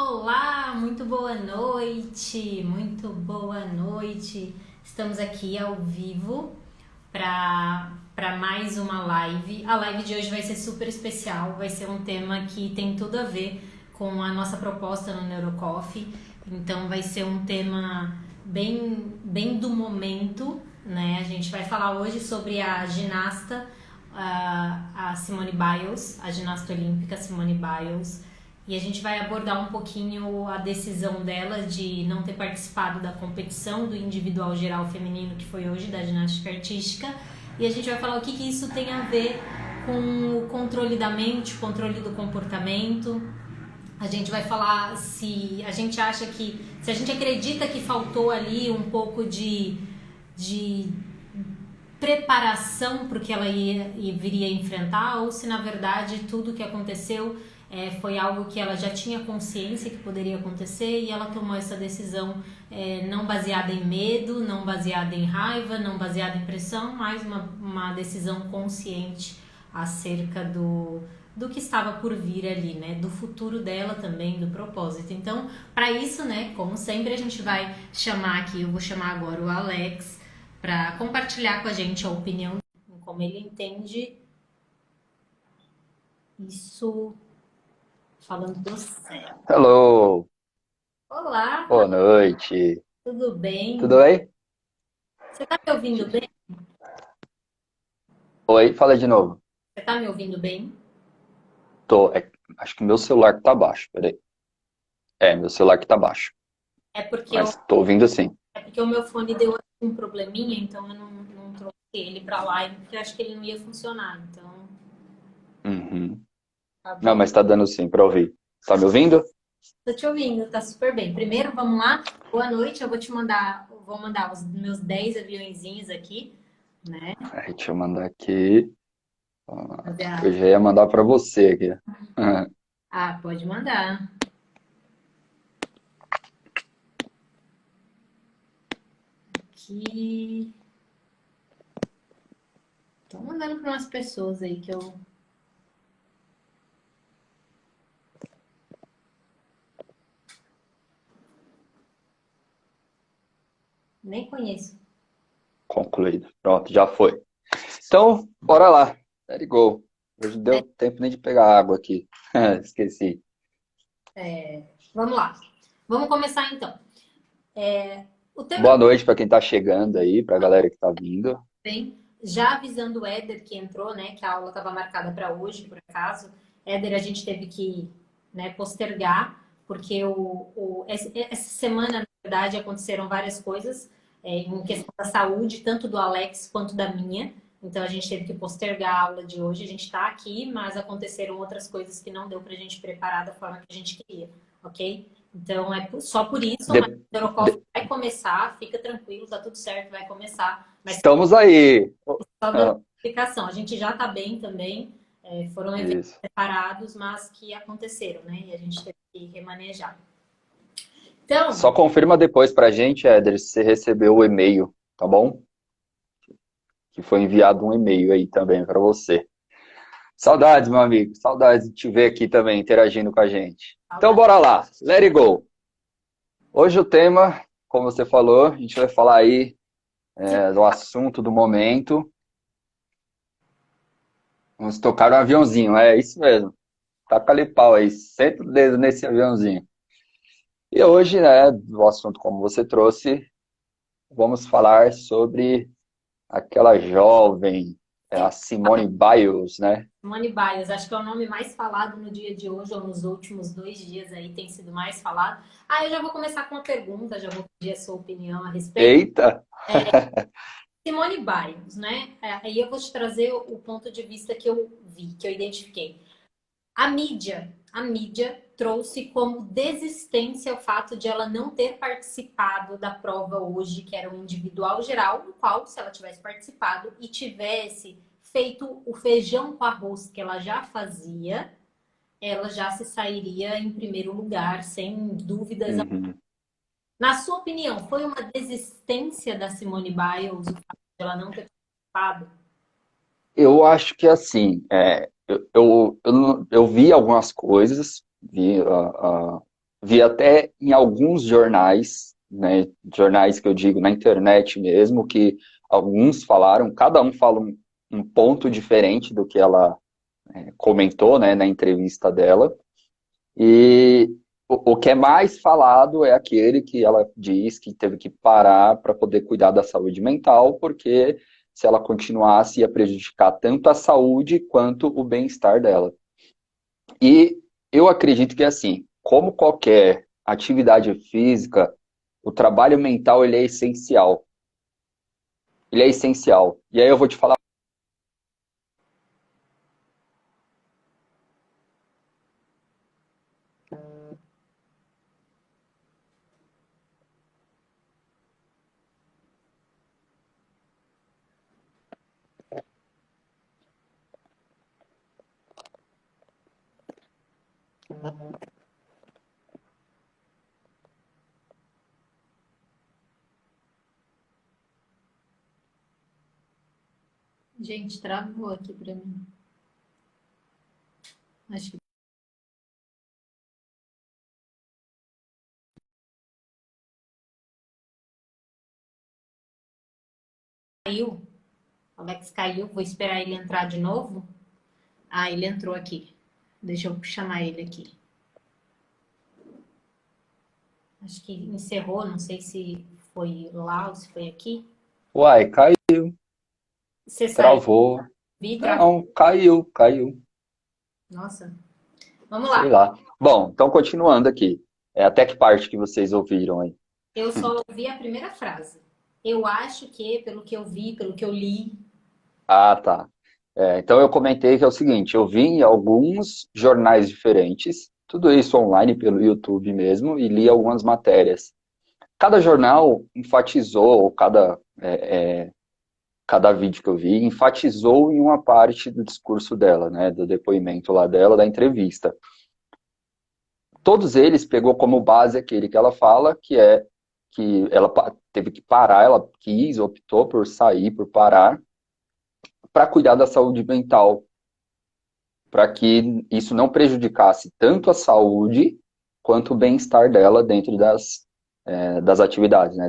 Olá, muito boa noite, muito boa noite. Estamos aqui ao vivo para mais uma live. A live de hoje vai ser super especial, vai ser um tema que tem tudo a ver com a nossa proposta no Neurocoffee. Então vai ser um tema bem do momento, né? A gente vai falar hoje sobre a ginasta, a Simone Biles, a ginasta olímpica Simone Biles. E a gente vai abordar um pouquinho a decisão dela de não ter participado da competição do individual geral feminino que foi hoje, da ginástica artística. E a gente vai falar o que isso tem a ver com o controle da mente, o controle do comportamento. A gente vai falar se a gente acha que, se a gente acredita que faltou ali um pouco de preparação para o que ela viria enfrentar, ou se na verdade tudo que aconteceu foi algo que ela já tinha consciência que poderia acontecer e ela tomou essa decisão não baseada em medo, não baseada em raiva, não baseada em pressão, mas uma decisão consciente acerca do que estava por vir ali, né? Do futuro dela também, do propósito. Então, para isso, né? Como sempre, a gente vai chamar aqui, eu vou chamar agora o Alex para compartilhar com a gente a opinião, como ele entende isso, falando do céu. Hello, Olá, boa noite. tudo Tudo bem? bem? Você tá me ouvindo bem? Oi, fala de novo. Você tá me ouvindo bem? Acho que meu celular que tá baixo, peraí. Meu celular que tá baixo, É porque, mas tô ouvindo sim. é porque o meu fone deu um probleminha, então eu não trouxe ele para lá, porque eu acho que ele não ia funcionar. Então, Uhum. tá Não, bom. mas tá dando sim pra ouvir. Tá me ouvindo? Tô te ouvindo, tá super bem. Primeiro, vamos lá. Boa noite, eu vou mandar os meus 10 aviãozinhos aqui, né? Aí, deixa eu mandar aqui. Fazer Eu já ia mandar pra você aqui. pode mandar. Aqui. Tô mandando para umas pessoas aí que eu nem conheço. Concluído. Pronto, já foi. Então, bora lá. Let it go. Hoje não deu tempo nem de pegar água aqui. Esqueci. Vamos lá. Vamos começar então. O tema Boa noite pra quem tá chegando aí, pra galera que tá vindo. bem, já avisando o Éder que entrou, né? Que a aula estava marcada para hoje, por acaso. Éder, a gente teve que, né, postergar, porque essa semana, na verdade, aconteceram várias coisas em questão da saúde, tanto do Alex quanto da minha. Então a gente teve que postergar a aula de hoje. A gente está aqui, mas aconteceram outras coisas que não deu para a gente preparar da forma que a gente queria, ok? Então é só por isso, mas De- o Eurocoff de- vai começar, fica tranquilo, tá tudo certo, vai começar. Mas Estamos aí. só dando explicação. A gente já está bem também. Foram eventos Isso. separados, mas que aconteceram, né? E a gente teve que remanejar. Então, Só confirma depois pra gente, Éder, se você recebeu o e-mail, tá bom? Que foi enviado um e-mail aí também pra você. Saudades, meu amigo. Saudades de te ver aqui também interagindo com a gente. Então, saudade. bora lá. Let it go. Hoje o tema, como você falou, a gente vai falar aí do assunto do momento. Vamos tocar um aviãozinho, é isso mesmo. Taca ali pau aí, senta o dedo nesse aviãozinho. E hoje, né, do assunto como você trouxe, vamos falar sobre aquela jovem, a Simone Biles, né? Simone Biles, acho que é o nome mais falado no dia de hoje, ou nos últimos 2 dias aí tem sido mais falado. Eu já vou começar com uma pergunta, já vou pedir a sua opinião a respeito. Eita! Simone Biles, né? Aí eu vou te trazer o ponto de vista que eu vi, que eu identifiquei. A mídia trouxe como desistência o fato de ela não ter participado da prova hoje, que era o individual geral, no qual, se ela tivesse participado e tivesse feito o feijão com arroz que ela já fazia, ela já se sairia em primeiro lugar, sem dúvidas. Uhum. Na sua opinião, foi uma desistência da Simone Biles o fato de ela não ter participado? Eu acho que assim, eu vi algumas coisas, vi vi até em alguns jornais, né, jornais que eu digo na internet mesmo, que alguns falaram, cada um fala um ponto diferente do que ela comentou, né, na entrevista dela. E o que é mais falado é aquele que ela diz que teve que parar para poder cuidar da saúde mental, porque se ela continuasse ia prejudicar tanto a saúde quanto o bem-estar dela. E eu acredito que assim, como qualquer atividade física, o trabalho mental ele é essencial. Ele é essencial. E aí eu vou te falar. Gente, travou aqui pra mim. Acho que caiu. O Alex caiu. Vou esperar ele entrar de novo. Ah, ele entrou aqui. Deixa eu chamar ele aqui. Acho que encerrou. Não sei se foi lá ou se foi aqui. Uai, caiu, Você saiu? travou. Vi, travou. Não, caiu. Nossa. Vamos Sei lá. lá. Bom, então continuando aqui. Até que parte que vocês ouviram aí? Eu só ouvi a primeira frase. Eu acho que, pelo que eu vi, pelo que eu li. Ah, tá. Então eu comentei que é o seguinte, eu vi em alguns jornais diferentes, tudo isso online pelo YouTube mesmo, e li algumas matérias. Cada jornal enfatizou, ou cada vídeo que eu vi, enfatizou em uma parte do discurso dela, né, do depoimento lá dela, da entrevista. Todos eles pegou como base aquele que ela fala, que é que ela teve que parar, ela quis, optou por sair, por parar, para cuidar da saúde mental, para que isso não prejudicasse tanto a saúde quanto o bem-estar dela dentro das atividades, né,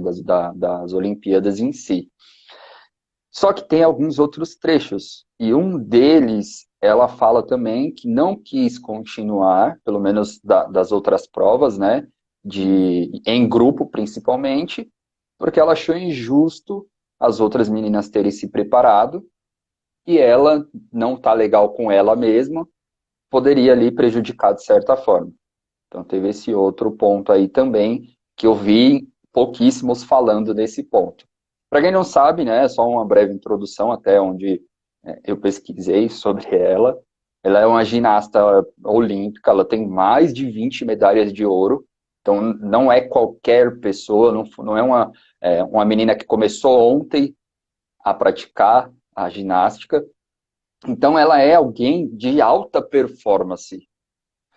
das Olimpíadas em si. Só que tem alguns outros trechos, e um deles ela fala também que não quis continuar, pelo menos das outras provas, né, em grupo principalmente, porque ela achou injusto as outras meninas terem se preparado e ela não tá legal com ela mesma, poderia ali prejudicar de certa forma. Então teve esse outro ponto aí também, que eu vi pouquíssimos falando desse ponto. Para quem não sabe, né, só uma breve introdução até onde eu pesquisei sobre ela. Ela é uma ginasta olímpica, ela tem mais de 20 medalhas de ouro, então não é qualquer pessoa, não é uma menina que começou ontem a praticar a ginástica, então ela é alguém de alta performance.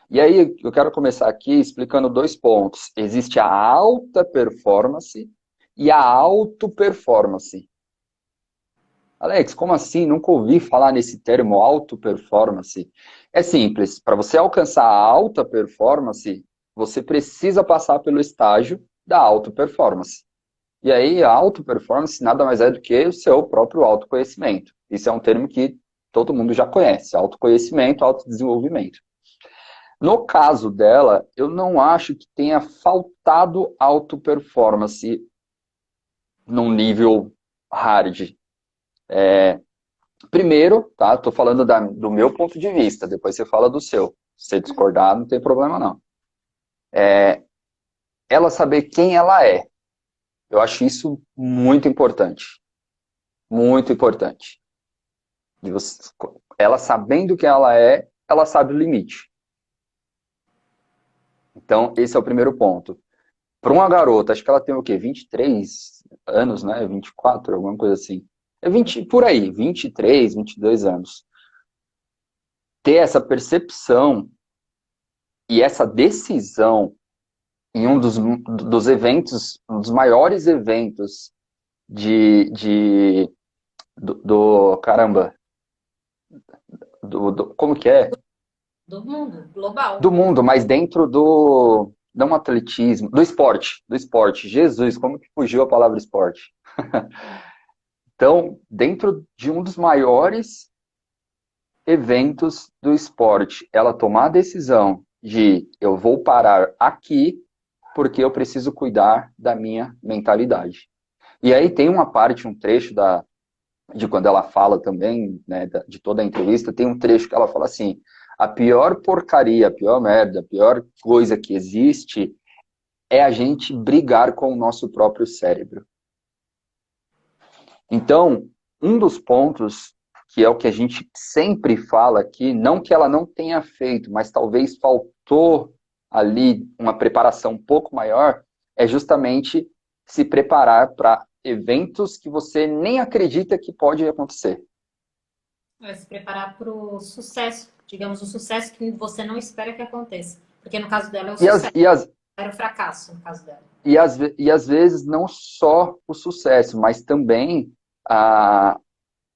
E aí, eu quero começar aqui explicando dois pontos. Existe a alta performance e a auto-performance. Alex, como assim? Nunca ouvi falar nesse termo auto-performance. É simples, para você alcançar a alta performance, você precisa passar pelo estágio da auto-performance. E aí, a auto-performance nada mais é do que o seu próprio autoconhecimento. Isso é um termo que todo mundo já conhece, autoconhecimento, autodesenvolvimento. No caso dela, eu não acho que tenha faltado auto-performance num nível hard. Primeiro, tá? Tô falando do meu ponto de vista, depois você fala do seu. Se você discordar, não tem problema não. Ela saber quem ela é. Eu acho isso muito importante. Muito importante. De você, ela sabendo quem ela é, ela sabe o limite. Então, esse é o primeiro ponto. Para uma garota, acho que ela tem o quê? 23 anos, né? 24, alguma coisa assim. É 20, por aí, 23, 22 anos. Ter essa percepção e essa decisão em um dos eventos, um dos maiores eventos caramba, como que é? Do mundo, global. Do mundo, mas dentro não atletismo, do esporte. Jesus, como que fugiu a palavra esporte? Então, dentro de um dos maiores eventos do esporte, ela tomar a decisão de eu vou parar aqui porque eu preciso cuidar da minha mentalidade. E aí tem uma parte, um trecho de quando ela fala também, né, de toda a entrevista, tem um trecho que ela fala assim, a pior porcaria, a pior merda, a pior coisa que existe é a gente brigar com o nosso próprio cérebro. Então, um dos pontos, que é o que a gente sempre fala aqui, não que ela não tenha feito, mas talvez faltou ali uma preparação um pouco maior, é justamente se preparar para eventos que você nem acredita que pode acontecer. Vai se preparar para o sucesso, digamos, o sucesso que você não espera que aconteça. Porque no caso dela é o E, as, sucesso, e, as, era o fracasso no caso dela. e às vezes não só o sucesso, mas também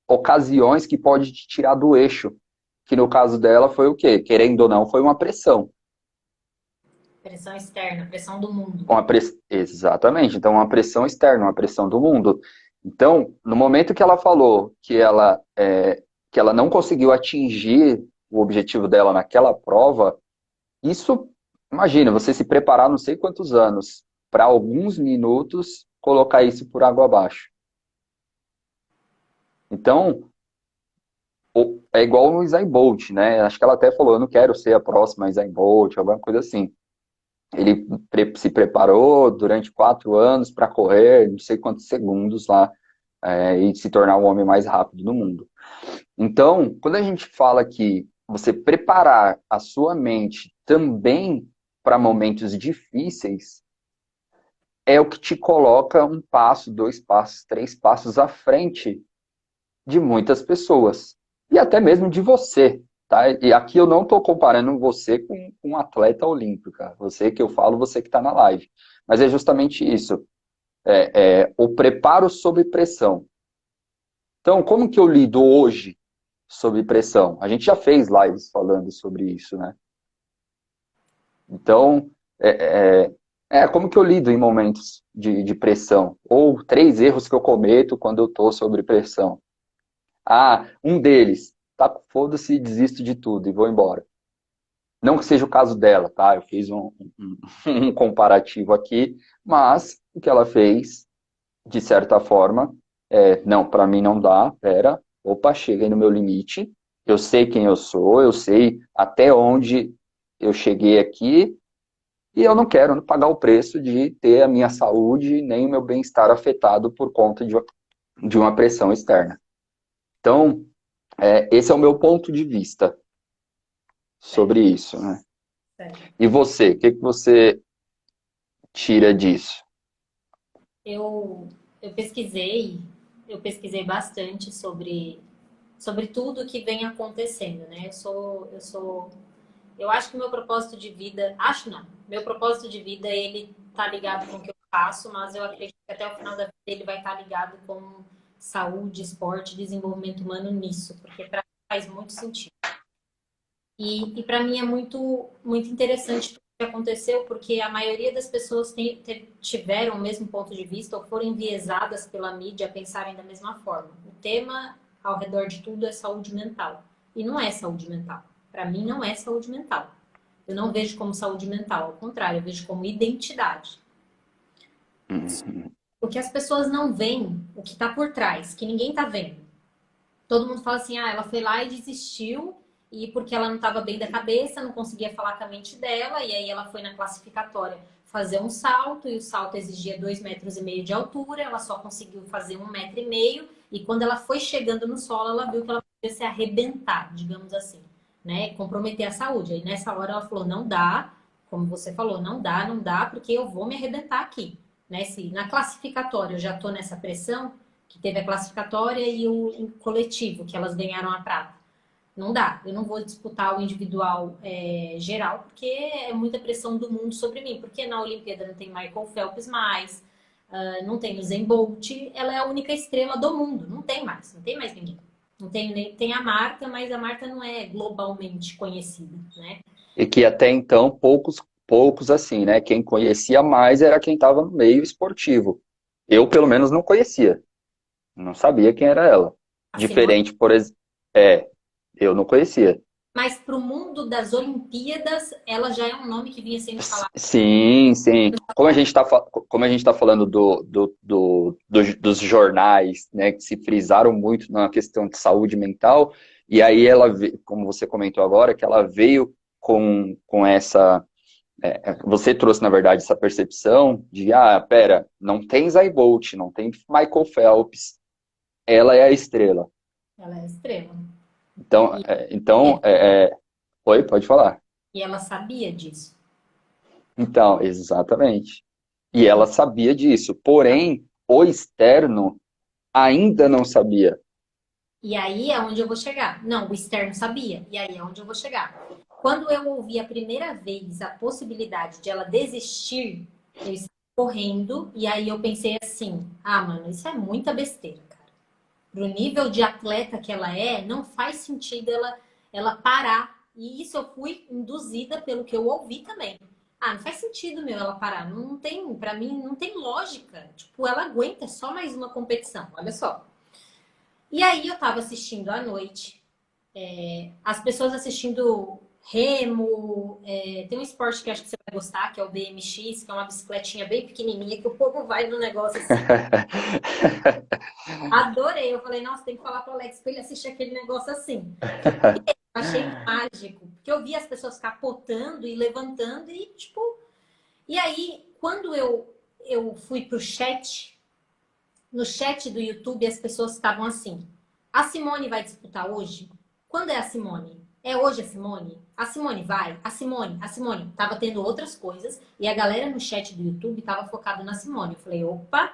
ocasiões que pode te tirar do eixo. Que no caso dela foi o quê? Querendo ou não, foi uma pressão. Pressão externa, pressão do mundo. Exatamente, então uma pressão externa, uma pressão do mundo. Então, no momento que ela falou que ela não conseguiu atingir o objetivo dela naquela prova, isso, imagina, você se preparar não sei quantos anos para alguns minutos colocar isso por água abaixo. Então, é igual no Usain Bolt, né? Acho que ela até falou, eu não quero ser a próxima Usain Bolt, alguma coisa assim. Ele se preparou durante 4 anos para correr não sei quantos segundos lá e se tornar o homem mais rápido do mundo. Então, quando a gente fala que você preparar a sua mente também para momentos difíceis, é o que te coloca um passo, 2 passos, 3 passos à frente de muitas pessoas. E até mesmo de você, tá? E aqui eu não estou comparando você com um atleta olímpico, cara. Você que eu falo, você que está na live. Mas é justamente isso. O preparo sob pressão. Então, como que eu lido hoje sob pressão? A gente já fez lives falando sobre isso, né? Então, como que eu lido em momentos de pressão? Ou 3 erros que eu cometo quando eu estou sob pressão. Ah, um deles, tá, foda-se, desisto de tudo e vou embora. Não que seja o caso dela, tá? Eu fiz um comparativo aqui, mas o que ela fez, de certa forma, não, para mim não dá, pera, opa, cheguei no meu limite, eu sei quem eu sou, eu sei até onde eu cheguei aqui, e eu não quero pagar o preço de ter a minha saúde nem o meu bem-estar afetado por conta de uma pressão externa. Então, esse é o meu ponto de vista sobre Certo, isso, né? certo. E você, o que que você tira disso? Eu, eu pesquisei, eu pesquisei bastante sobre tudo que vem acontecendo, né? Eu acho que o meu propósito de vida, acho não, meu propósito de vida, ele tá ligado com o que eu faço, mas eu acredito que até o final da vida ele vai estar ligado com saúde, esporte, desenvolvimento humano nisso, porque para mim faz muito sentido. E para mim é muito interessante o que aconteceu, porque a maioria das pessoas tiveram o mesmo ponto de vista ou foram enviesadas pela mídia a pensarem da mesma forma. O tema ao redor de tudo é saúde mental. E não é saúde mental. Para mim, não é saúde mental. Eu não vejo como saúde mental, ao contrário, eu vejo como identidade. Uhum. O que as pessoas não veem, o que está por trás, que ninguém está vendo. Todo mundo fala assim, ela foi lá e desistiu, e porque ela não estava bem da cabeça, não conseguia falar com a mente dela, e aí ela foi na classificatória fazer um salto, e o salto exigia 2,5 metros de altura, ela só conseguiu fazer 1,5 metros, e quando ela foi chegando no solo, ela viu que ela podia se arrebentar, digamos assim, né? Comprometer a saúde. Aí nessa hora ela falou, não dá, como você falou, não dá, porque eu vou me arrebentar aqui. Né? Se na classificatória eu já estou nessa pressão, que teve a classificatória e o coletivo, que elas ganharam a prata. Não dá, eu não vou disputar o individual geral, porque é muita pressão do mundo sobre mim. Porque na Olimpíada não tem Michael Phelps mais, não tem Usain Bolt, ela é a única estrela do mundo, não tem mais ninguém. Não tem, tem a Marta, mas a Marta não é globalmente conhecida, né? E que até então poucos poucos assim, né? Quem conhecia mais era quem estava no meio esportivo. Eu, pelo menos, não conhecia. Não sabia quem era ela. A Simone. Diferente, por exemplo. É, eu não conhecia. Mas para o mundo das Olimpíadas, ela já é um nome que vinha sendo falado. Sim, sim. Como a gente tá falando dos jornais, né, que se frisaram muito na questão de saúde mental, e aí ela, como você comentou agora, que ela veio com essa. Você trouxe, na verdade, essa percepção de, pera, não tem Usain Bolt, não tem Michael Phelps, ela é a estrela. Ela é estrela. Então, E, oi, pode falar. e ela sabia disso. Então, exatamente. E ela sabia disso, porém, o externo ainda não sabia. E aí é onde eu vou chegar. Não, o externo sabia. E aí é onde eu vou chegar. Quando eu ouvi a primeira vez a possibilidade de ela desistir, eu estava correndo. E aí eu pensei assim: ah, mano, isso é muita besteira, cara. Pro nível de atleta que ela é, não faz sentido ela parar. E isso eu fui induzida pelo que eu ouvi também. Ah, não faz sentido, meu, ela parar. Não tem, pra mim, não tem lógica. Tipo, ela aguenta só mais uma competição. Olha só. E aí eu tava assistindo à noite, as pessoas assistindo remo, tem um esporte que acho que você vai gostar, que é o BMX, que é uma bicicletinha bem pequenininha, que o povo vai no negócio assim. Adorei, eu falei, nossa, tem que falar pro Alex pra ele assistir aquele negócio assim. Que eu achei mágico, porque eu vi as pessoas capotando e levantando e tipo... E aí, quando eu fui pro chat, no chat do YouTube as pessoas estavam assim: a Simone vai disputar hoje? Quando é a Simone? É hoje a Simone? A Simone vai? A Simone. Tava tendo outras coisas e a galera no chat do YouTube tava focado na Simone. Eu falei, opa,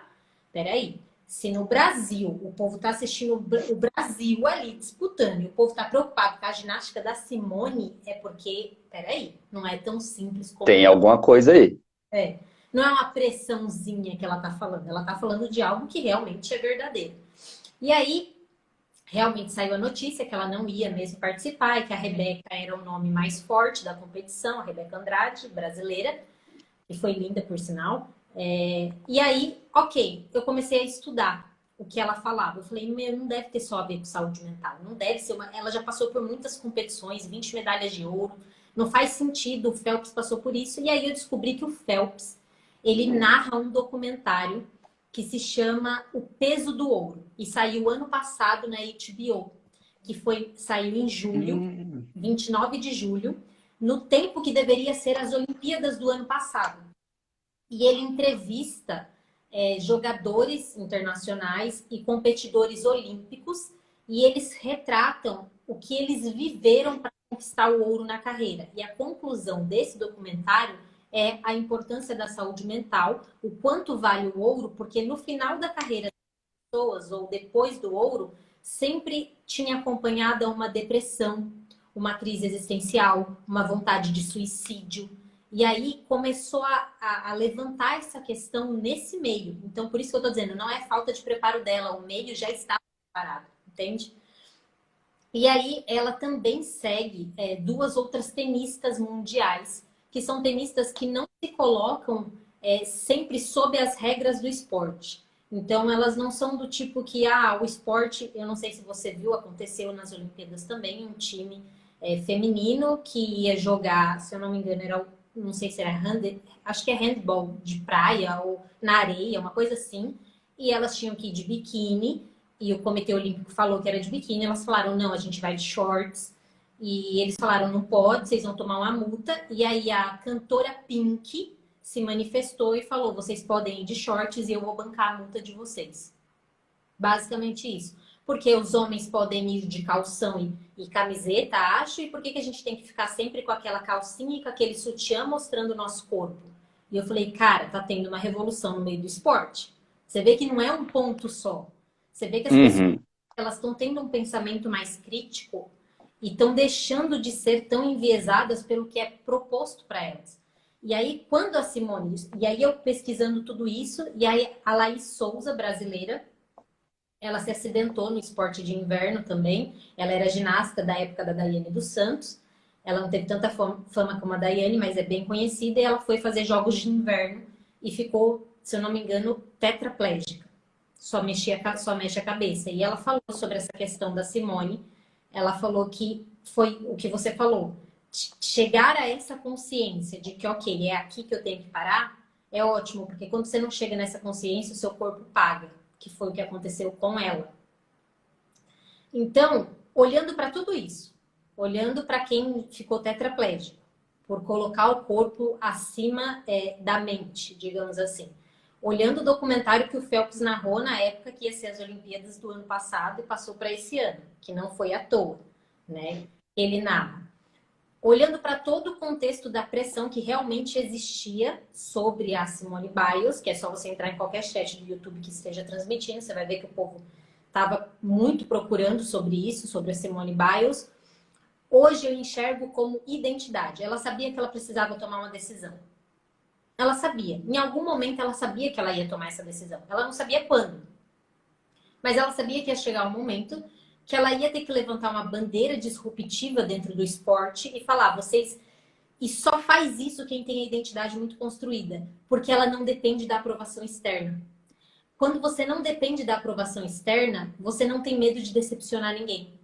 peraí. Se no Brasil o povo tá assistindo o Brasil ali disputando e o povo tá preocupado com a ginástica da Simone, é porque, peraí, não é tão simples como Tem alguma coisa aí. é. Não é uma pressãozinha que ela tá falando. Ela tá falando de algo que realmente é verdadeiro. E aí, realmente saiu a notícia que ela não ia mesmo participar e que a Rebeca era o nome mais forte da competição, a Rebeca Andrade, brasileira, que foi linda, por sinal. E aí, ok, eu comecei a estudar o que ela falava. Eu falei, meu, não deve ter só a ver com saúde mental. Não deve ser uma... Ela já passou por muitas competições, 20 medalhas de ouro. Não faz sentido, o Phelps passou por isso. E aí eu descobri que o Phelps, ele narra um documentário que se chama O Peso do Ouro. E saiu ano passado na HBO, saiu em julho, Hum, 29 de julho, no tempo que deveria ser as Olimpíadas do ano passado. E ele entrevista jogadores internacionais e competidores olímpicos e eles retratam o que eles viveram para conquistar o ouro na carreira. E a conclusão desse documentário é a importância da saúde mental, o quanto vale o ouro, porque no final da carreira das pessoas ou depois do ouro, sempre tinha acompanhada uma depressão, uma crise existencial, uma vontade de suicídio. E aí começou a levantar essa questão nesse meio. Então, por isso que eu estou dizendo, não é falta de preparo dela, o meio já está preparado, entende? E aí ela também segue duas outras tenistas mundiais, que são tenistas que não se colocam sempre sob as regras do esporte. Então elas não são do tipo que, o esporte, eu não sei se você viu, aconteceu nas Olimpíadas também, um time feminino que ia jogar, se eu não me engano, não sei se era acho que é handball de praia ou na areia, uma coisa assim, e elas tinham que ir de biquíni e o Comitê Olímpico falou que era de biquíni, elas falaram, não, a gente vai de shorts. E eles falaram, não pode, vocês vão tomar uma multa. E aí a cantora Pink se manifestou e falou, vocês podem ir de shorts e eu vou bancar a multa de vocês. Basicamente isso. Porque os homens podem ir de calção e camiseta, acho, e por que a gente tem que ficar sempre com aquela calcinha e com aquele sutiã mostrando o nosso corpo? E eu falei, cara, tá tendo uma revolução no meio do esporte. Você vê que não é um ponto só. Você vê que as pessoas uhum. elas estão tendo um pensamento mais crítico e estão deixando de ser tão enviesadas pelo que é proposto para elas. E aí, quando a Simone... E aí, eu pesquisando tudo isso, e aí a Laís Souza, brasileira, ela se acidentou no esporte de inverno também. Ela era ginasta da época da Daiane dos Santos. Ela não teve tanta fama como a Daiane, mas é bem conhecida. E ela foi fazer jogos de inverno e ficou, se eu não me engano, tetraplégica. Só mexe a cabeça. E ela falou sobre essa questão da Simone. Ela falou que foi o que você falou. Chegar a essa consciência de que, ok, é aqui que eu tenho que parar, é ótimo, porque quando você não chega nessa consciência, o seu corpo paga, que foi o que aconteceu com ela. Então, olhando para tudo isso, olhando para quem ficou tetraplégico, por colocar o corpo acima da mente, digamos assim. Olhando o documentário que o Phelps narrou na época que ia ser as Olimpíadas do ano passado e passou para esse ano, que não foi à toa, né? Ele narra. Olhando para todo o contexto da pressão que realmente existia sobre a Simone Biles, que é só você entrar em qualquer chat do YouTube que esteja transmitindo, você vai ver que o povo estava muito procurando sobre isso, sobre a Simone Biles. Hoje eu enxergo como identidade. Ela sabia que ela precisava tomar uma decisão. Ela sabia. Em algum momento ela sabia que ela ia tomar essa decisão. Ela não sabia quando. Mas ela sabia que ia chegar um momento que ela ia ter que levantar uma bandeira disruptiva dentro do esporte e falar, vocês... E só faz isso quem tem a identidade muito construída. Porque ela não depende da aprovação externa. Quando você não depende da aprovação externa, você não tem medo de decepcionar ninguém.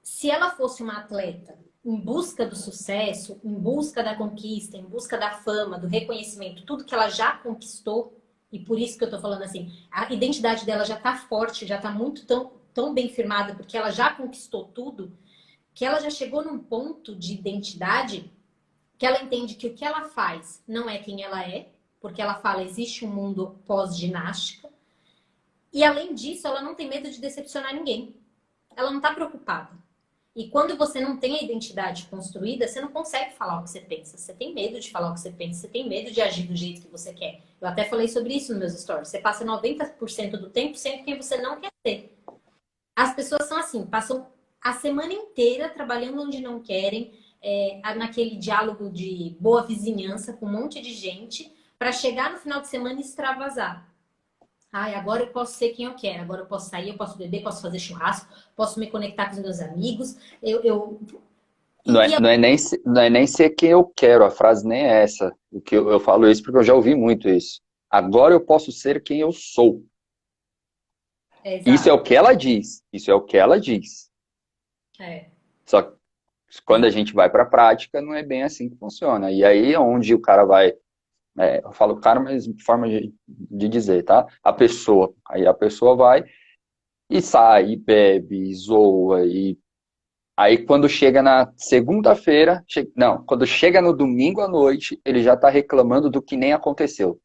Se ela fosse uma atleta em busca do sucesso, em busca da conquista, em busca da fama, do reconhecimento, tudo que ela já conquistou, e por isso que eu tô falando assim, a identidade dela já tá forte, já tá muito tão bem firmada, porque ela já conquistou tudo, que ela já chegou num ponto de identidade que ela entende que o que ela faz não é quem ela é, porque ela fala, existe um mundo pós-ginástica, e além disso, ela não tem medo de decepcionar ninguém. Ela não tá preocupada. E quando você não tem a identidade construída, você não consegue falar o que você pensa. Você tem medo de falar o que você pensa, você tem medo de agir do jeito que você quer. Eu até falei sobre isso nos meus stories. Você passa 90% do tempo sendo quem você não quer ser. As pessoas são assim, passam a semana inteira trabalhando onde não querem, naquele diálogo de boa vizinhança com um monte de gente, para chegar no final de semana e extravasar. Ai, agora eu posso ser quem eu quero. Agora eu posso sair, eu posso beber, posso fazer churrasco, posso me conectar com os meus amigos. Não E é, não é nem ser quem eu quero, a frase nem é essa. O que eu falo isso porque eu já ouvi muito isso. Agora eu posso ser quem eu sou. Isso é exato. o que ela diz. Isso é o que ela diz. É. Só que quando a gente vai para a prática, não é bem assim que funciona. E aí é onde o cara vai. Eu falo cara, mas de forma de dizer, tá? A pessoa. Aí a pessoa vai e sai, e bebe, e zoa, e aí quando chega na segunda-feira, não, quando chega no domingo à noite, ele já está reclamando do que nem aconteceu,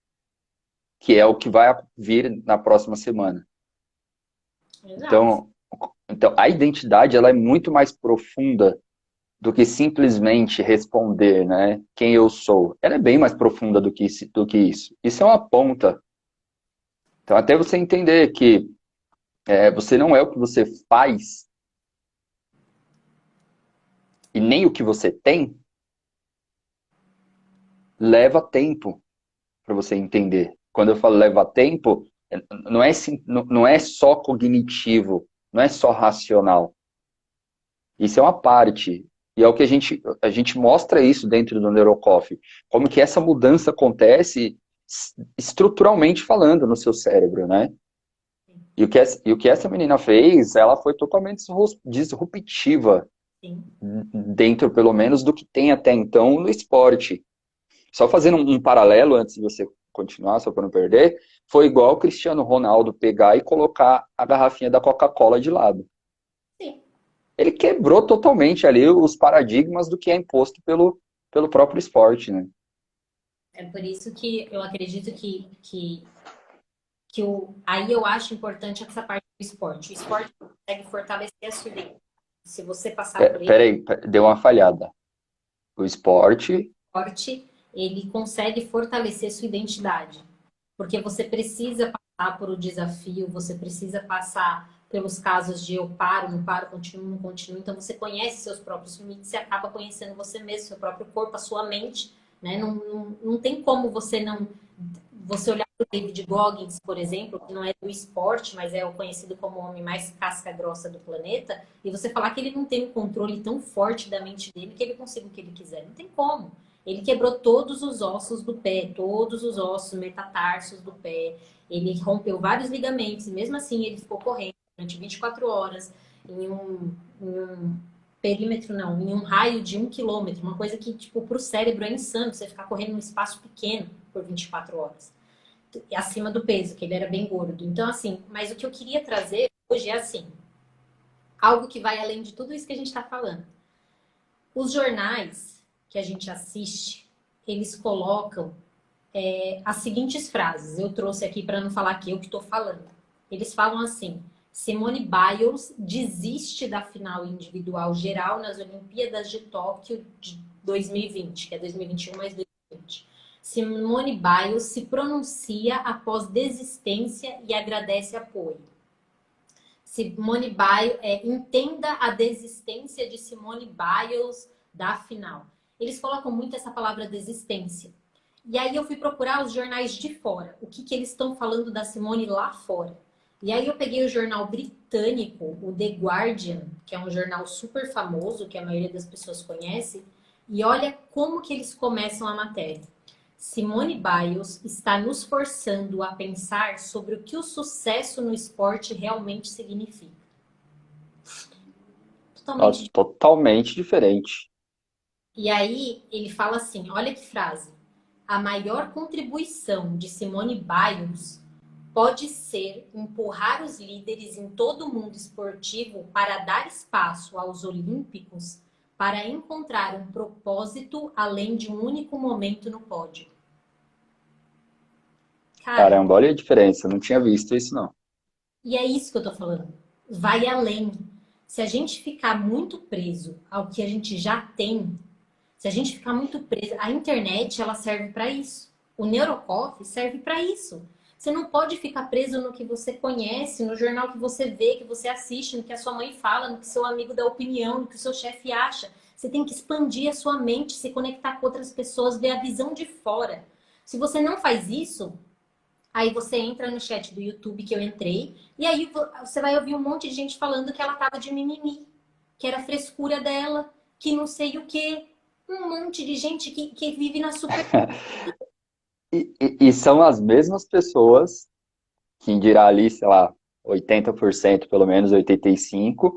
que é o que vai vir na próxima semana. Exato. Então a identidade ela é muito mais profunda do que simplesmente responder, né, quem eu sou. Ela é bem mais profunda do que isso. Isso é uma ponta. Então até você entender que você não é o que você faz e nem o que você tem, leva tempo para você entender. Quando eu falo leva tempo, não é só cognitivo, não é só racional. Isso é uma parte. E é o que a gente mostra isso dentro do Neurocoffee. Como que essa mudança acontece estruturalmente falando no seu cérebro, né? E o que essa menina fez, ela foi totalmente disruptiva Sim. dentro, pelo menos, do que tem até então no esporte. Só fazendo um paralelo antes de você continuar, só para não perder, foi igual o Cristiano Ronaldo pegar e colocar a garrafinha da Coca-Cola de lado. Sim. Ele quebrou totalmente ali os paradigmas do que é imposto pelo próprio esporte, né? É por isso que eu acredito aí eu acho importante essa parte do esporte. O esporte consegue fortalecer a sua identidade. Se você passar por ele, Peraí, deu uma falhada. O esporte. o esporte, ele consegue fortalecer sua identidade. Porque você precisa passar por o desafio, você precisa passar pelos casos de eu paro, não paro, continuo, não continuo. Então você conhece seus próprios limites e acaba conhecendo você mesmo, seu próprio corpo, a sua mente, né? Não tem como você olhar o David Goggins, por exemplo, que não é do esporte, mas é o conhecido como o homem mais casca-grossa do planeta, e você falar que ele não tem um controle tão forte da mente dele que ele consiga o que ele quiser. Não tem como. Ele quebrou todos os ossos do pé, todos os ossos metatarsos do pé. Ele rompeu vários ligamentos, e mesmo assim ele ficou correndo durante 24 horas em um perímetro, não, em um raio de 1 quilômetro. Uma coisa que, tipo, pro cérebro é insano você ficar correndo num espaço pequeno por 24 horas acima do peso, que ele era bem gordo. Então, assim, mas o que eu queria trazer hoje é assim, algo que vai além de tudo isso que a gente está falando. Os jornais que a gente assiste, eles colocam as seguintes frases. Eu trouxe aqui para não falar que eu que estou falando. Eles falam assim: Simone Biles desiste da final individual geral nas Olimpíadas de Tóquio de 2020, que é 2021 mais 2020. Simone Biles se pronuncia após desistência e agradece apoio. Simone Biles, entenda a desistência de Simone Biles da final. Eles colocam muito essa palavra desistência. E aí eu fui procurar os jornais de fora, o que eles estão falando da Simone lá fora. E aí eu peguei o jornal britânico, o The Guardian, que é um jornal super famoso, que a maioria das pessoas conhece, e olha como que eles começam a matéria. Simone Biles está nos forçando a pensar sobre o que o sucesso no esporte realmente significa. Nossa, Totalmente. totalmente diferente. E aí ele fala assim, olha que frase. A maior contribuição de Simone Biles pode ser empurrar os líderes em todo o mundo esportivo para dar espaço aos olímpicos para encontrar um propósito além de um único momento no pódio. Cara, Caramba, olha a diferença. Eu não tinha visto isso, não. e é isso que eu tô falando. Vai além. Se a gente ficar muito preso ao que a gente já tem, se a gente ficar muito preso, a internet ela serve para isso. O Neurocoffee serve para isso. Você não pode ficar preso no que você conhece, no jornal que você vê, que você assiste, no que a sua mãe fala, no que seu amigo dá opinião, no que o seu chefe acha. Você tem que expandir a sua mente, se conectar com outras pessoas, ver a visão de fora. Se você não faz isso, aí você entra no chat do YouTube que eu entrei, e aí você vai ouvir um monte de gente falando que ela tava de mimimi, que era frescura dela, que não sei o quê. Um monte de gente que vive na super. E são as mesmas pessoas, quem dirá ali, sei lá, 80% pelo menos, 85%,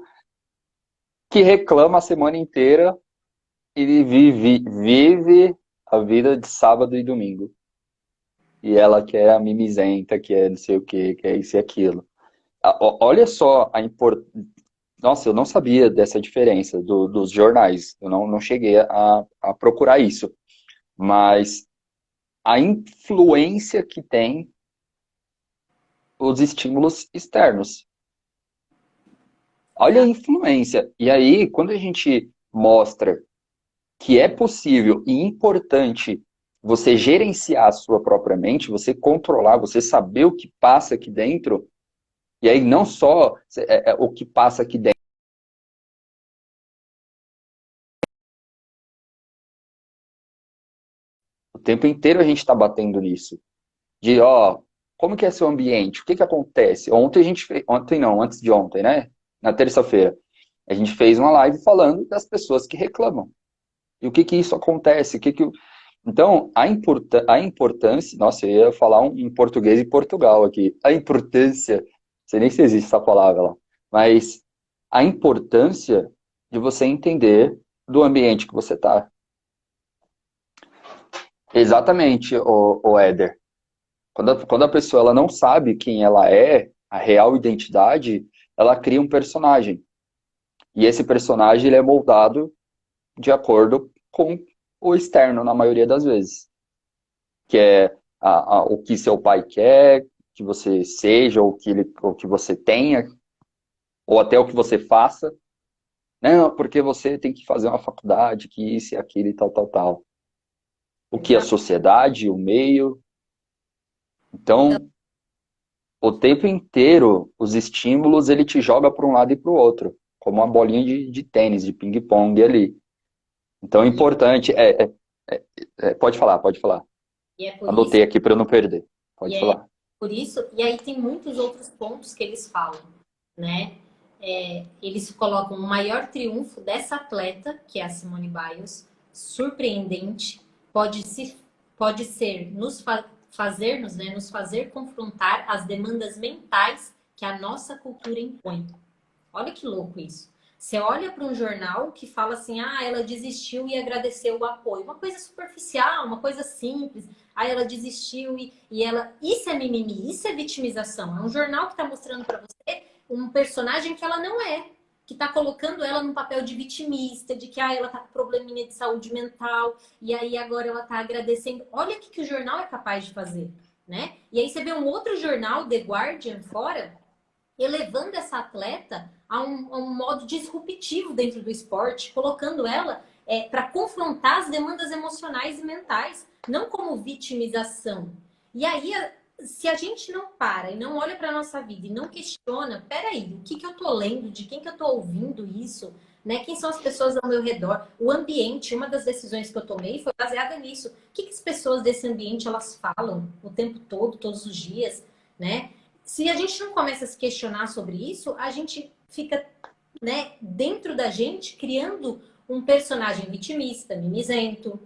que reclama a semana inteira e vive a vida de sábado e domingo. E ela que é a mimizenta, que é não sei o quê, que é isso e aquilo. Olha só a importância. Nossa, eu não sabia dessa diferença dos jornais. Eu não cheguei a procurar isso. Mas a influência que tem os estímulos externos. Olha a influência. E aí, quando a gente mostra que é possível e importante você gerenciar a sua própria mente, você controlar, você saber o que passa aqui dentro, e aí não só o que passa aqui dentro, o tempo inteiro a gente está batendo nisso. De, ó, como que é seu ambiente? O que que acontece? Ontem a gente fez, ontem não, antes de ontem, né? Na terça-feira, a gente fez uma live falando das pessoas que reclamam. E o que que isso acontece? Então, a importância, nossa, eu ia falar em português de Portugal aqui. A importância, não sei nem se existe essa palavra lá, mas a importância de você entender do ambiente que você está. Exatamente, o Éder. Quando a pessoa ela não sabe quem ela é, a real identidade, ela cria um personagem. E esse personagem ele é moldado de acordo com o externo, na maioria das vezes. Que é o que seu pai quer que você seja, ou que você tenha, ou até o que você faça. Não, porque você tem que fazer uma faculdade, que isso e aquilo e tal, tal, tal. O que a Exato. sociedade, o meio. Então, Então, o tempo inteiro, os estímulos, ele te joga para um lado e para o outro, como uma bolinha de tênis, de ping-pong ali. Então, é e, importante. Pode falar, pode falar. e é por isso Anotei aqui para eu não perder. E Pode é falar. por isso, e aí tem muitos outros pontos que eles falam, né? Eles colocam o maior triunfo dessa atleta, que é a Simone Biles, surpreendente, pode, se, pode ser fazer-nos, né, nos fazer confrontar as demandas mentais que a nossa cultura impõe. Olha que louco isso. Você olha para um jornal que fala assim, ah, ela desistiu e agradeceu o apoio. Uma coisa superficial, uma coisa simples. Ah, ela desistiu e ela... Isso é mimimi, isso é vitimização. É um jornal que está mostrando para você um personagem que ela não é. Que está colocando ela num papel de vitimista, de que ah, ela está com probleminha de saúde mental e aí agora ela está agradecendo. Olha o que o jornal é capaz de fazer, né? E aí você vê um outro jornal, The Guardian, fora elevando essa atleta a um modo disruptivo dentro do esporte, colocando ela para confrontar as demandas emocionais e mentais, não como vitimização. E aí, se a gente não para e não olha para a nossa vida e não questiona, peraí, o que, que eu tô lendo, de quem que eu tô ouvindo isso, né? Quem são as pessoas ao meu redor? O ambiente, uma das decisões que eu tomei foi baseada nisso. O que, que as pessoas desse ambiente elas falam o tempo todo, todos os dias, né? Se a gente não começa a se questionar sobre isso, a gente fica, né, dentro da gente criando um personagem vitimista, mimizento,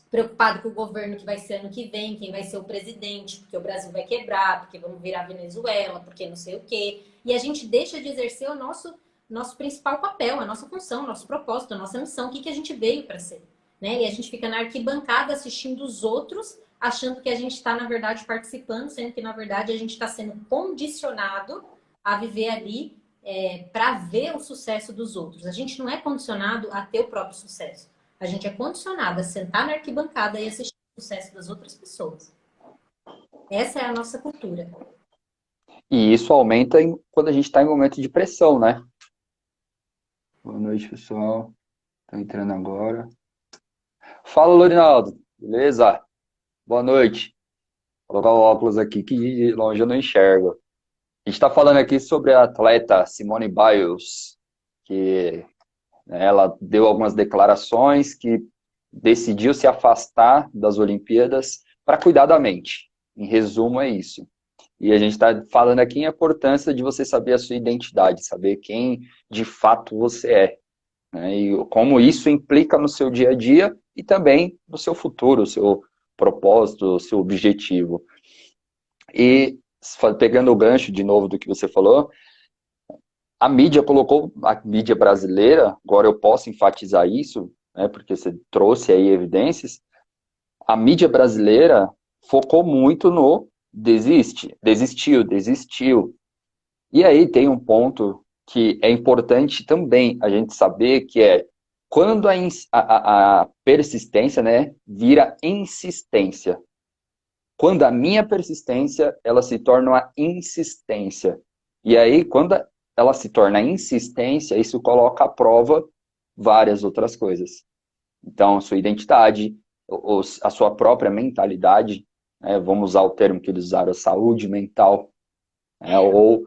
preocupado com o governo que vai ser ano que vem, quem vai ser o presidente, porque o Brasil vai quebrar, porque vamos virar Venezuela, porque não sei o quê. E a gente deixa de exercer o nosso principal papel, a nossa função, nosso propósito, a nossa missão, o que, que a gente veio para ser. Né? E a gente fica na arquibancada assistindo os outros, achando que a gente está, na verdade, participando, sendo que, na verdade, a gente está sendo condicionado a viver ali para ver o sucesso dos outros. A gente não é condicionado a ter o próprio sucesso. A gente é condicionado a sentar na arquibancada e assistir o sucesso das outras pessoas. Essa é a nossa cultura. E isso aumenta quando a gente está em momento de pressão, né? Boa noite, pessoal. Tô entrando agora. Fala, Lorinaldo. Beleza? Boa noite. Vou colocar o óculos aqui que de longe eu não enxergo. A gente está falando aqui sobre a atleta Simone Biles, que né, ela deu algumas declarações que decidiu se afastar das Olimpíadas para cuidar da mente. Em resumo, é isso. E a gente está falando aqui a importância de você saber a sua identidade, saber quem de fato você é, né? E como isso implica no seu dia a dia e também no seu futuro, o seu propósito, o seu objetivo. E pegando o gancho de novo do que você falou, a mídia colocou, a mídia brasileira, agora eu posso enfatizar isso, né, porque você trouxe aí evidências, a mídia brasileira focou muito no desistiu. E aí tem um ponto que é importante também a gente saber, que é quando a persistência, né, vira insistência. Quando a minha persistência, ela se torna uma insistência. E aí, quando ela se torna insistência, isso coloca à prova várias outras coisas. Então, sua identidade, a sua própria mentalidade, né, vamos usar o termo que eles usaram, saúde mental, né, ou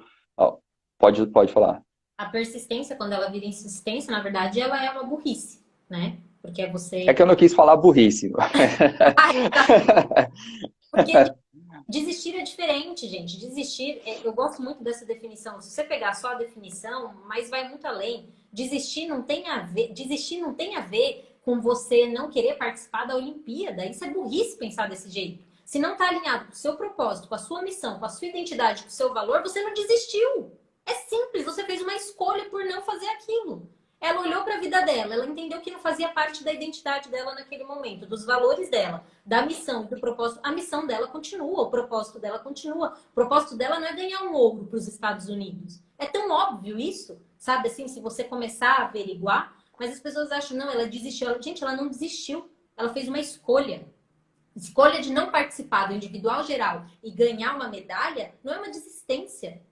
pode falar. A persistência, quando ela vira insistência, na verdade, ela é uma burrice, né? Porque é É você... que eu não quis falar burrice. Porque desistir é diferente, gente. Desistir, eu gosto muito dessa definição. Se você pegar só a definição, mas vai muito além. Desistir não tem a ver com você não querer participar da Olimpíada. Isso é burrice pensar desse jeito. Se não está alinhado com o seu propósito, com a sua missão, com a sua identidade, com o seu valor, você não desistiu. É simples, você fez uma escolha por não fazer aquilo. Ela olhou para a vida dela, ela entendeu que não fazia parte da identidade dela naquele momento, dos valores dela, da missão, do propósito. A missão dela continua, o propósito dela continua. O propósito dela não é ganhar um ouro para os Estados Unidos. É tão óbvio isso, sabe? Assim, se você começar a averiguar, mas as pessoas acham, não, ela desistiu. Gente, ela não desistiu. Ela fez uma escolha. Escolha de não participar do individual geral e ganhar uma medalha não é uma desistência.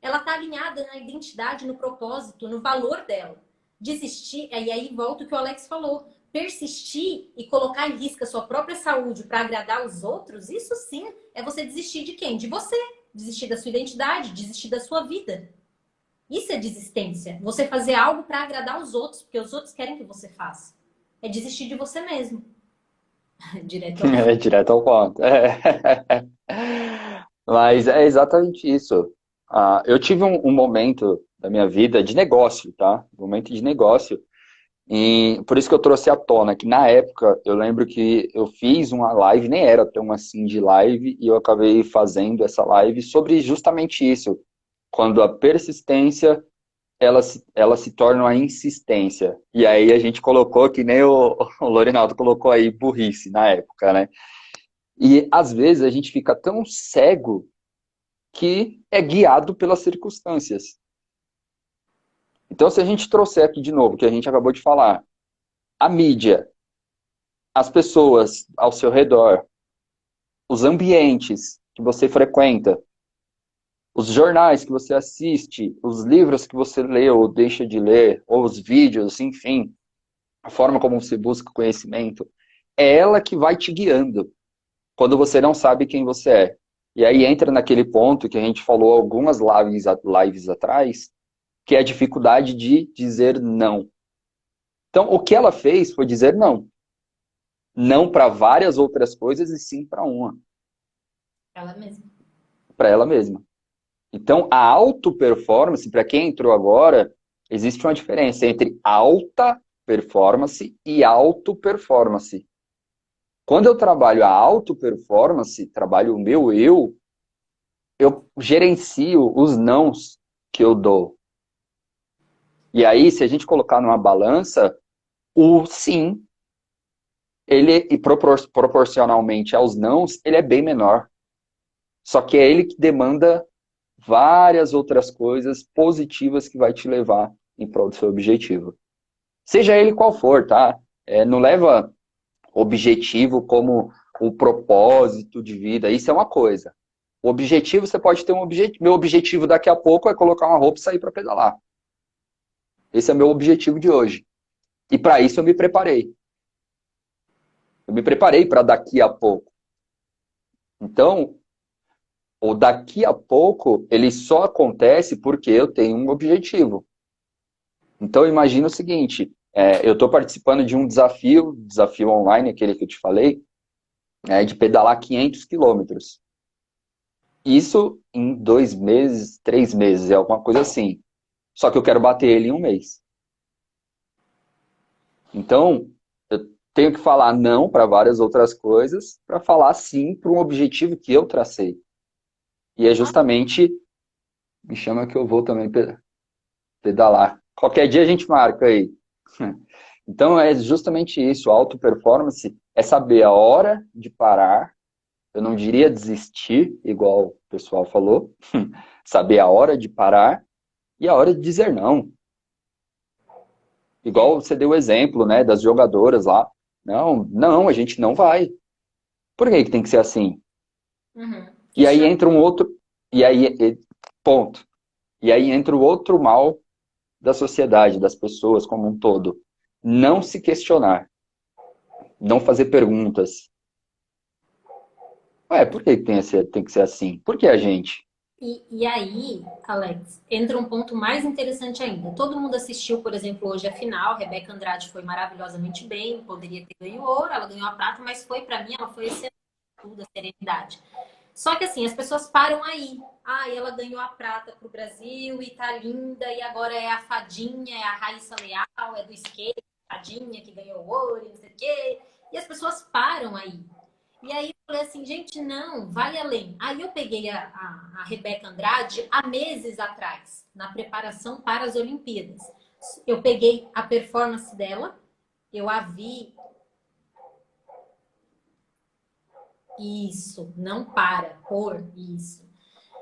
Ela está alinhada na identidade, no propósito, no valor dela. Desistir, e aí volta o que o Alex falou, persistir e colocar em risco a sua própria saúde para agradar os outros, isso sim é você desistir de quem? De você. Desistir da sua identidade, desistir da sua vida. Isso é desistência. Você fazer algo para agradar os outros, porque os outros querem que você faça. É desistir de você mesmo. Direto ao... É direto ao ponto. É. Mas é exatamente isso. Eu tive um momento da minha vida de negócio, tá? Um momento de negócio. E por isso que eu trouxe à tona, que na época eu lembro que eu fiz uma live, nem era tão assim de live, e eu acabei fazendo essa live sobre justamente isso. Quando a persistência ela se torna uma insistência. E aí a gente colocou, que nem o Lorinaldo colocou aí, burrice na época, né? E às vezes a gente fica tão cego que é guiado pelas circunstâncias. Então, se a gente trouxer aqui de novo, o que a gente acabou de falar, a mídia, as pessoas ao seu redor, os ambientes que você frequenta, os jornais que você assiste, os livros que você lê ou deixa de ler, ou os vídeos, enfim, a forma como você busca conhecimento, é ela que vai te guiando quando você não sabe quem você é. E aí entra naquele ponto que a gente falou algumas lives atrás, que é a dificuldade de dizer não. Então, o que ela fez foi dizer não. Não para várias outras coisas e sim para uma, Ela mesma. para ela mesma. Então, a auto-performance, para quem entrou agora, existe uma diferença entre alta performance e auto-performance. Quando eu trabalho a auto-performance, trabalho o meu eu gerencio os nãos que eu dou. E aí, se a gente colocar numa balança, o sim, ele, e proporcionalmente aos nãos, ele é bem menor. Só que é ele que demanda várias outras coisas positivas que vai te levar em prol do seu objetivo. Seja ele qual for, tá? Não leva objetivo como o propósito de vida. Isso é uma coisa. O objetivo, você pode ter um objetivo. Meu objetivo daqui a pouco é colocar uma roupa e sair para pedalar. Esse é meu objetivo de hoje. E para isso eu me preparei. Eu me preparei para daqui a pouco. Então, o daqui a pouco, ele só acontece porque eu tenho um objetivo. Então, imagina o seguinte, eu estou participando de um desafio online, aquele que eu te falei, de pedalar 500 quilômetros. Isso em 2 meses, 3 meses, é alguma coisa assim. Só que eu quero bater ele em um mês. Então, eu tenho que falar não para várias outras coisas, para falar sim para um objetivo que eu tracei. E é justamente, me chama que eu vou também pedalar. Qualquer dia a gente marca aí. Então é justamente isso, auto performance é saber a hora de parar, eu não diria desistir, igual o pessoal falou, saber a hora de parar e a hora de dizer não. Igual você deu o exemplo, né, das jogadoras lá. Não, não, a gente não vai. Por que que tem que ser assim? Uhum. E aí Question... entra um outro, e aí, ponto. E aí entra o outro mal da sociedade, das pessoas como um todo. Não se questionar, não fazer perguntas. Por que tem que ser assim? Por que a gente? E aí, Alex, entra um ponto mais interessante ainda. Todo mundo assistiu, por exemplo, hoje a final. Rebeca Andrade foi maravilhosamente bem, poderia ter ganho ouro, ela ganhou a prata, mas foi, para mim, ela foi excelente, tudo, a serenidade. Só que assim, as pessoas param aí. Ah, ela ganhou a prata pro Brasil e tá linda, e agora é a fadinha, é a Raíssa Leal, é do skate, a fadinha que ganhou ouro, e não sei o quê. E as pessoas param aí. E aí eu falei assim, gente, não, vai além. Aí eu peguei a Rebeca Andrade há meses atrás, na preparação para as Olimpíadas. Eu peguei a performance dela, eu a vi. Isso, não para, por isso.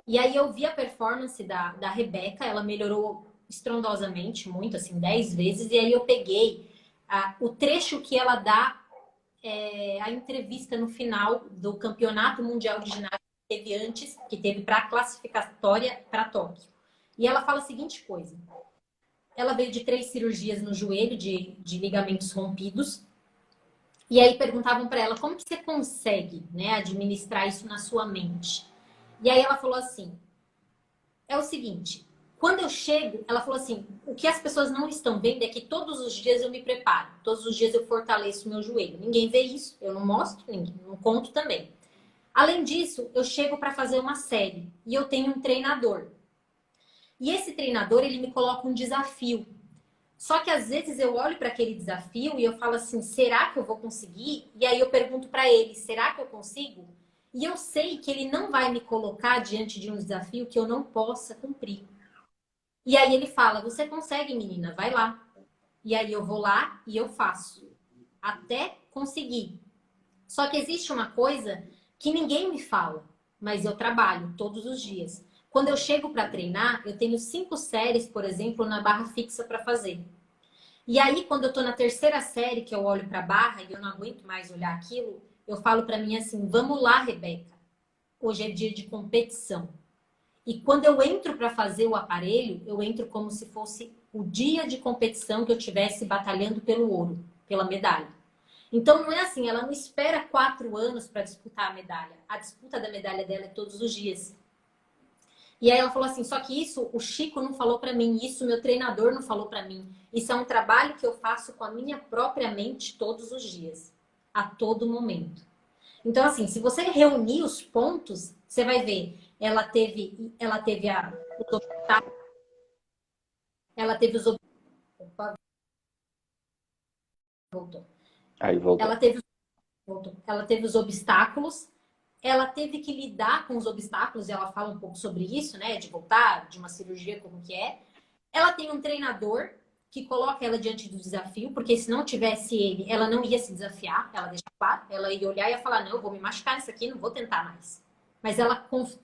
E aí eu vi a performance da Rebeca, ela melhorou estrondosamente, muito, assim, 10 vezes. E aí eu peguei o trecho que ela dá, a entrevista no final do Campeonato Mundial de Ginástica que teve antes, que teve para a classificatória para Tóquio. E ela fala a seguinte coisa. Ela veio de 3 cirurgias no joelho, de ligamentos rompidos. E aí perguntavam para ela, como que você consegue, né, administrar isso na sua mente? E aí ela falou assim, é o seguinte, quando eu chego, ela falou assim, o que as pessoas não estão vendo é que todos os dias eu me preparo, todos os dias eu fortaleço o meu joelho. Ninguém vê isso, eu não mostro, ninguém, não conto também. Além disso, eu chego para fazer uma série e eu tenho um treinador. E esse treinador, ele me coloca um desafio. Só que às vezes eu olho para aquele desafio e eu falo assim, será que eu vou conseguir? E aí eu pergunto para ele, será que eu consigo? E eu sei que ele não vai me colocar diante de um desafio que eu não possa cumprir. E aí ele fala, você consegue, menina, vai lá. E aí eu vou lá e eu faço, até conseguir. Só que existe uma coisa que ninguém me fala, mas eu trabalho todos os dias. Quando eu chego para treinar, eu tenho 5 séries, por exemplo, na barra fixa para fazer. E aí, quando eu tô na terceira série, que eu olho para a barra e eu não aguento mais olhar aquilo, eu falo para mim assim: vamos lá, Rebeca. Hoje é dia de competição. E quando eu entro para fazer o aparelho, eu entro como se fosse o dia de competição que eu estivesse batalhando pelo ouro, pela medalha. Então não é assim, ela não espera 4 anos para disputar a medalha. A disputa da medalha dela é todos os dias. E aí ela falou assim, só que isso o Chico não falou para mim, isso meu treinador não falou para mim. Isso é um trabalho que eu faço com a minha própria mente todos os dias, a todo momento. Então assim, se você reunir os pontos, você vai ver, ela teve os obstáculos, ela teve os opa, voltou. Aí voltou. Ela teve, voltou. Ela teve os obstáculos, ela teve que lidar com os obstáculos, e ela fala um pouco sobre isso, né? De voltar, de uma cirurgia, como que é. Ela tem um treinador que coloca ela diante do desafio, porque se não tivesse ele, ela não ia se desafiar, ela deixa claro, ela ia olhar e ia falar, não, eu vou me machucar nisso aqui, não vou tentar mais. Mas ela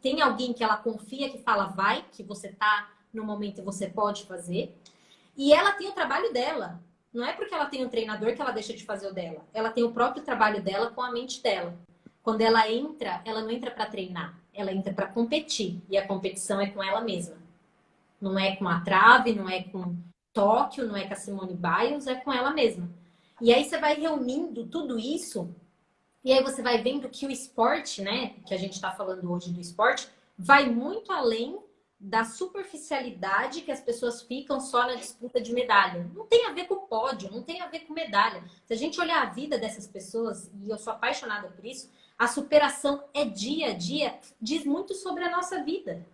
tem alguém que ela confia, que fala, vai, que você tá no momento e você pode fazer. E ela tem o trabalho dela. Não é porque ela tem um treinador que ela deixa de fazer o dela. Ela tem o próprio trabalho dela com a mente dela. Quando ela não entra para treinar, ela entra para competir. E a competição é com ela mesma. Não é com a trave, não é com Tóquio, não é com a Simone Biles, é com ela mesma. E aí você vai reunindo tudo isso, e aí você vai vendo que o esporte, né, que a gente está falando hoje do esporte, vai muito além da superficialidade que as pessoas ficam só na disputa de medalha. Não tem a ver com o pódio, não tem a ver com medalha. Se a gente olhar a vida dessas pessoas, e eu sou apaixonada por isso, a superação é dia a dia, diz muito sobre a nossa vida.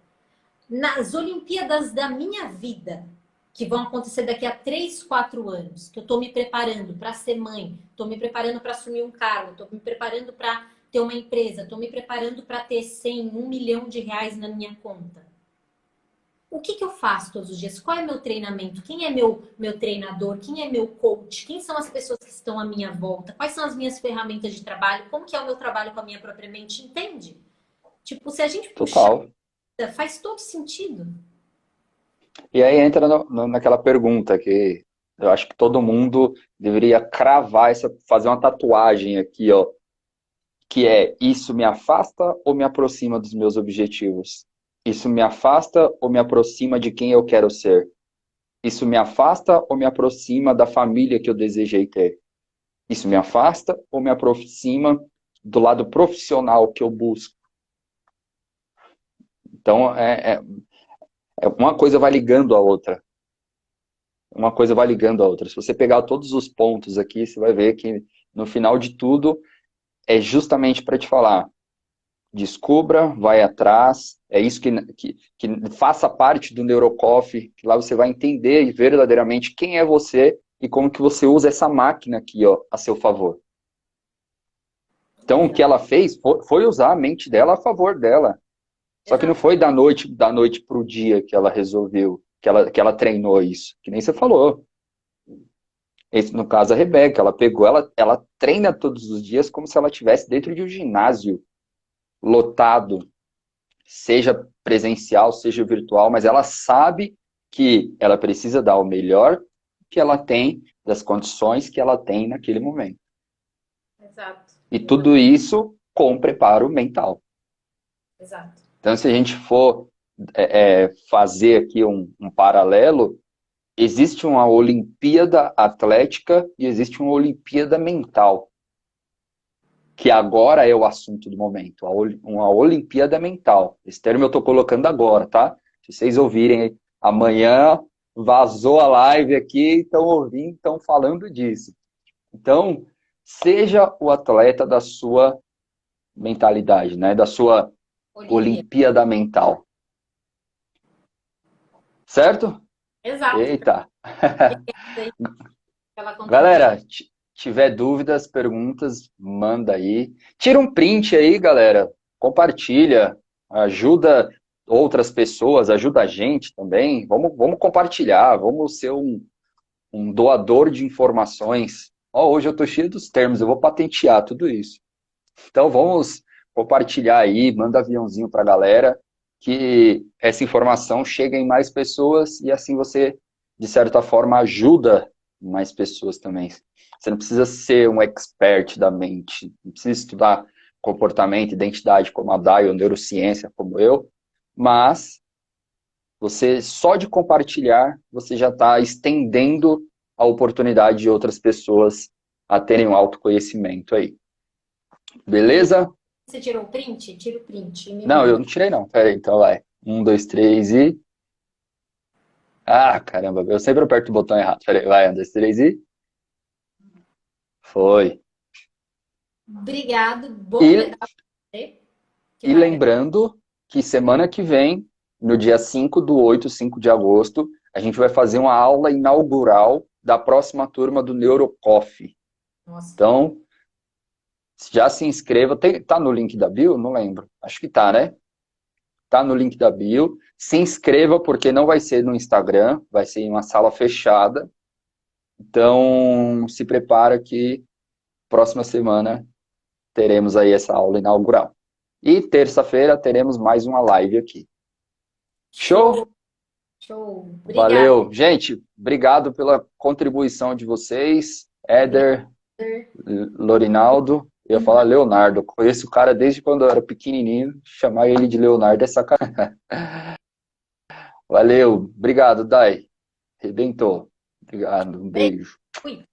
Nas Olimpíadas da minha vida, que vão acontecer daqui a 3, 4 anos, que eu estou me preparando para ser mãe, estou me preparando para assumir um cargo, estou me preparando para ter uma empresa, estou me preparando para ter 100, 1 milhão de reais na minha conta. O que, que eu faço todos os dias? Qual é meu treinamento? Quem é meu treinador? Quem é meu coach? Quem são as pessoas que estão à minha volta? Quais são as minhas ferramentas de trabalho? Como que é o meu trabalho com a minha própria mente? Entende? Tipo, se a gente puxar, Total. faz todo sentido. E aí entra naquela pergunta que eu acho que todo mundo deveria cravar essa, fazer uma tatuagem aqui, ó, que é: isso me afasta ou me aproxima dos meus objetivos? Isso me afasta ou me aproxima de quem eu quero ser? Isso me afasta ou me aproxima da família que eu desejei ter? Isso me afasta ou me aproxima do lado profissional que eu busco? Então, uma coisa vai ligando a outra. Uma coisa vai ligando a outra. Se você pegar todos os pontos aqui, você vai ver que no final de tudo é justamente para te falar: descubra, vai atrás, é isso que faça parte do Neurocoffee, que lá você vai entender verdadeiramente quem é você e como que você usa essa máquina aqui, ó, a seu favor. Então, o que Exato. ela fez foi usar a mente dela a favor dela. Só que não Exato. foi da noite para o dia que ela resolveu, que ela treinou isso. Que nem você falou. Esse, no caso, a Rebeca, ela pegou, ela treina todos os dias como se ela estivesse dentro de um ginásio lotado, seja presencial, seja virtual, mas ela sabe que ela precisa dar o melhor que ela tem, das condições que ela tem naquele momento. Exato. E Exato. tudo isso com preparo mental. Exato. Então, se a gente for fazer aqui um paralelo, existe uma Olimpíada Atlética e existe uma Olimpíada Mental, que agora é o assunto do momento, uma Olimpíada Mental. Esse termo eu estou colocando agora, tá? Se vocês ouvirem amanhã, vazou a live aqui, estão ouvindo, estão falando disso. Então, seja o atleta da sua mentalidade, né? Da sua Olimpíada. Olimpíada mental. Certo? Exato. Eita. Obrigada aí pela contribuição. Galera, tiver dúvidas, perguntas, manda aí. Tira um print aí, galera. Compartilha. Ajuda outras pessoas, ajuda a gente também. Vamos compartilhar, vamos ser um doador de informações. Ó, hoje eu tô cheio dos termos, eu vou patentear tudo isso. Então vamos compartilhar aí, manda aviãozinho para a galera, que essa informação chegue em mais pessoas e assim você, de certa forma, ajuda mais pessoas também. Você não precisa ser um expert da mente, não precisa estudar comportamento, identidade como a Dai, ou neurociência como eu, mas você, só de compartilhar, você já está estendendo a oportunidade de outras pessoas a terem um autoconhecimento aí. Beleza. Beleza? Você tirou o print? Tira o print e me Não, eu manda. não tirei não. Pera aí, então vai. Um, dois, três e... Ah, caramba, eu sempre aperto o botão errado. Pera aí, vai, um, dois, três e... Foi. Obrigado. Bom E, pedal pra você, que e vai. lembrando que semana que vem, no dia 5/8, 5 de agosto, a gente vai fazer uma aula inaugural da próxima turma do NeuroCoffee. Nossa. Então, já se inscreva. Tá no link da bio? Não lembro. Acho que tá, né? Tá no link da bio. Se inscreva, porque não vai ser no Instagram, vai ser em uma sala fechada. Então, se prepara que próxima semana teremos aí essa aula inaugural. E terça-feira teremos mais uma live aqui. Show, Show? show. Obrigada. Valeu. Gente, obrigado pela contribuição de vocês. Éder, Lorinaldo. Eu ia falar Leonardo. Eu conheço o cara desde quando eu era pequenininho. Chamar ele de Leonardo é sacanagem. Valeu. Obrigado, Dai. Rebentou. Obrigado. Um beijo. Fui.